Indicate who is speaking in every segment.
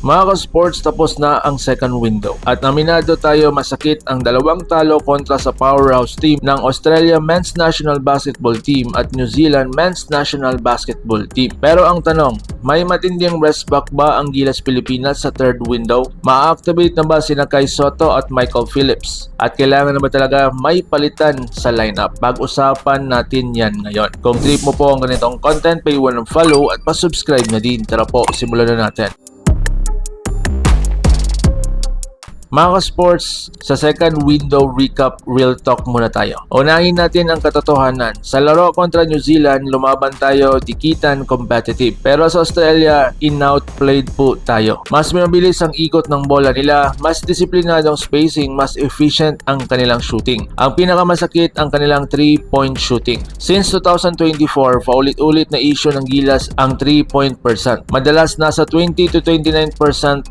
Speaker 1: Mga ka-sports, tapos na ang second window at aminado tayo masakit ang dalawang talo kontra sa powerhouse team ng Australia Men's National Basketball Team at New Zealand Men's National Basketball Team. Pero ang tanong, may matinding rest back ba ang Gilas Pilipinas sa third window? Ma-activate na ba sina Kai Sotto at Michael Phillips? At kailangan na ba talaga may palitan sa lineup? Pag-usapan natin yan ngayon. Kung trip mo po ang ganitong content, paiwan ng follow at pa-subscribe na din. Tara po, simulan na natin. Mga ka-sports, sa second window recap real talk muna tayo. Unahin natin ang katotohanan. Sa laro kontra New Zealand, lumaban tayo dikitan competitive. Pero sa Australia, in-outplayed po tayo. Mas mabilis ang ikot ng bola nila, mas disiplinadong spacing, mas efficient ang kanilang shooting. Ang pinakamasakit ang kanilang 3-point shooting. Since 2024, paulit-ulit na issue ng Gilas ang 3-point percent. Madalas nasa 20 to 29%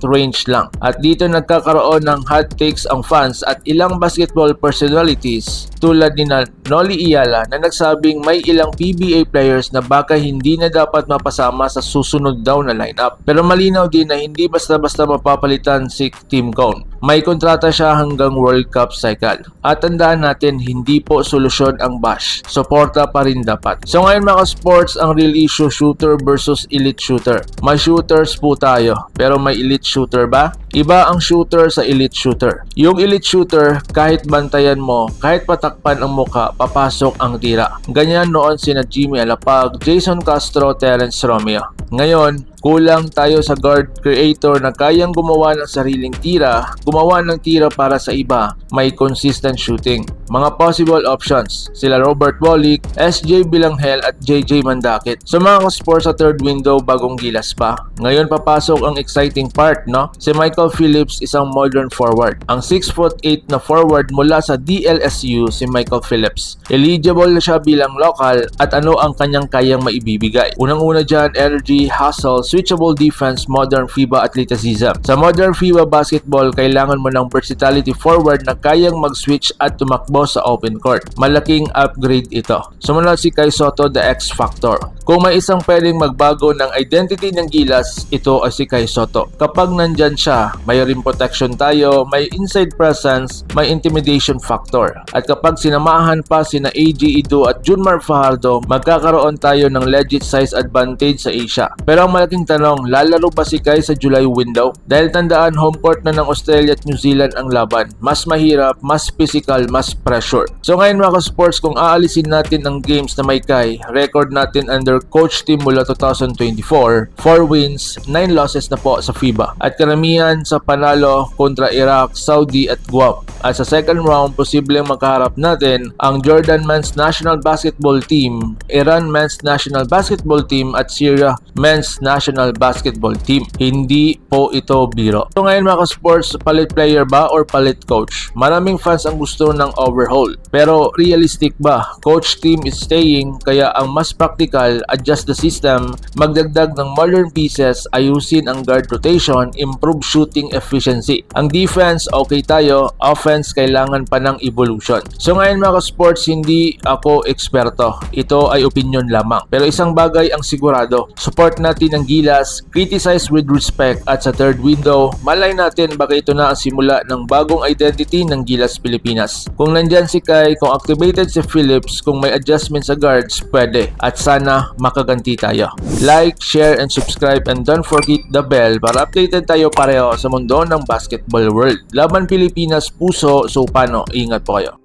Speaker 1: range lang. At dito nagkakaroon ng hot takes ang fans at ilang basketball personalities tulad ni Noli Iyala na nagsabing may ilang PBA players na baka hindi na dapat mapasama sa susunod daw na lineup. Pero malinaw din na hindi basta-basta mapapalitan si Tim Cone. May kontrata siya hanggang World Cup cycle. At tandaan natin, hindi po solusyon ang bash. Suporta pa rin dapat. So ngayon mga sports, ang real issue, shooter versus elite shooter. May shooters po tayo, pero may elite shooter ba? Iba ang shooter sa elite shooter. Yung elite shooter, kahit bantayan mo, kahit patakpan ang muka, papasok ang tira. Ganyan noon sina Jimmy Alapag, Jason Castro, Terence Romeo. Ngayon, kulang tayo sa guard creator na kayang gumawa ng sariling tira, gumawa ng tira para sa iba, may consistent shooting. Mga possible options, sila Robert Bolick, SJ Bilanghel at JJ Mandakit. So mga sports sa third window, bagong Gilas pa. Ngayon papasok ang exciting part, no? Si Michael Phillips, isang modern forward. Ang 6'8" na forward mula sa DLSU, si Michael Phillips. Eligible na siya bilang local at ano ang kanyang kayang maibibigay. Unang-una dyan, energy, hustle, switchable defense, modern FIBA athleticism. Sa modern FIBA basketball, kailangan mo ng versatility forward na kayang mag-switch at tumakbo sa open court. Malaking upgrade ito. Sumunod si Kai Sotto, the X Factor. Kung may isang pwedeng magbago ng identity ng Gilas, ito ay si Kai Sotto. Kapag nandyan siya, may rim protection tayo, may inside presence, may intimidation factor. At kapag sinamahan pa sina AJ Ido at Junmar Fajardo, magkakaroon tayo ng legit size advantage sa Asia. Pero ang malaking tanong, lalaro ba si Kai sa July window? Dahil tandaan, home court na ng Australia at New Zealand ang laban. Mas mahirap, mas physical, mas pressure. So ngayon mga sports, kung aalisin natin ang games na may Kai, record natin under coach team mula 2024, 4 wins, 9 losses na po sa FIBA. At karamihan sa panalo kontra Iraq, Saudi at Guam. At sa second round, posibleng makaharap natin ang Jordan Men's National Basketball Team, Iran Men's National Basketball Team at Syria Men's National Basketball Team. Hindi po ito biro. So ngayon mga sports, palit player ba or palit coach? Maraming fans ang gusto ng overhaul. Pero realistic ba? Coach team is staying, kaya ang mas practical, adjust the system, magdagdag ng modern pieces, ayusin ang guard rotation, improve shooting efficiency. Ang defense, okay tayo. Offense, kailangan pa ng evolution. So ngayon mga sports, hindi ako eksperto. Ito ay opinion lamang. Pero isang bagay ang sigurado, support natin ang Gilas, criticize with respect, at sa third window, malay natin baka ito na ang simula ng bagong identity ng Gilas Pilipinas. Kung nandyan si Kai, kung activated si Phillips, kung may adjustment sa guards, pwede. At sana makaganti tayo. Like, share, and subscribe, and don't forget the bell para updated tayo pareho sa mundo ng basketball world. Laban Pilipinas, puso, so paano? Ingat po kayo.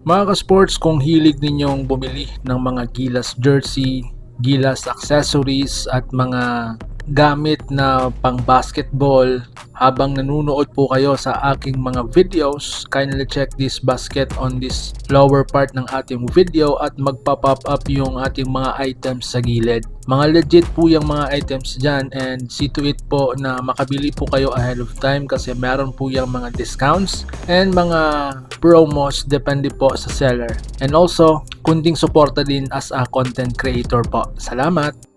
Speaker 1: Mga ka-sports, kung hilig ninyong bumili ng mga Gilas jersey, Gilas accessories at mga gamit na pang basketball habang nanonood po kayo sa aking mga videos, kindly check this basket on this lower part ng ating video at magpa-pop up yung ating mga items sa gilid. Mga legit po yung mga items dyan, and see to it po na makabili po kayo ahead of time kasi meron po yung mga discounts and mga promos depende po sa seller. And also, kunting suporta din as a content creator po. Salamat!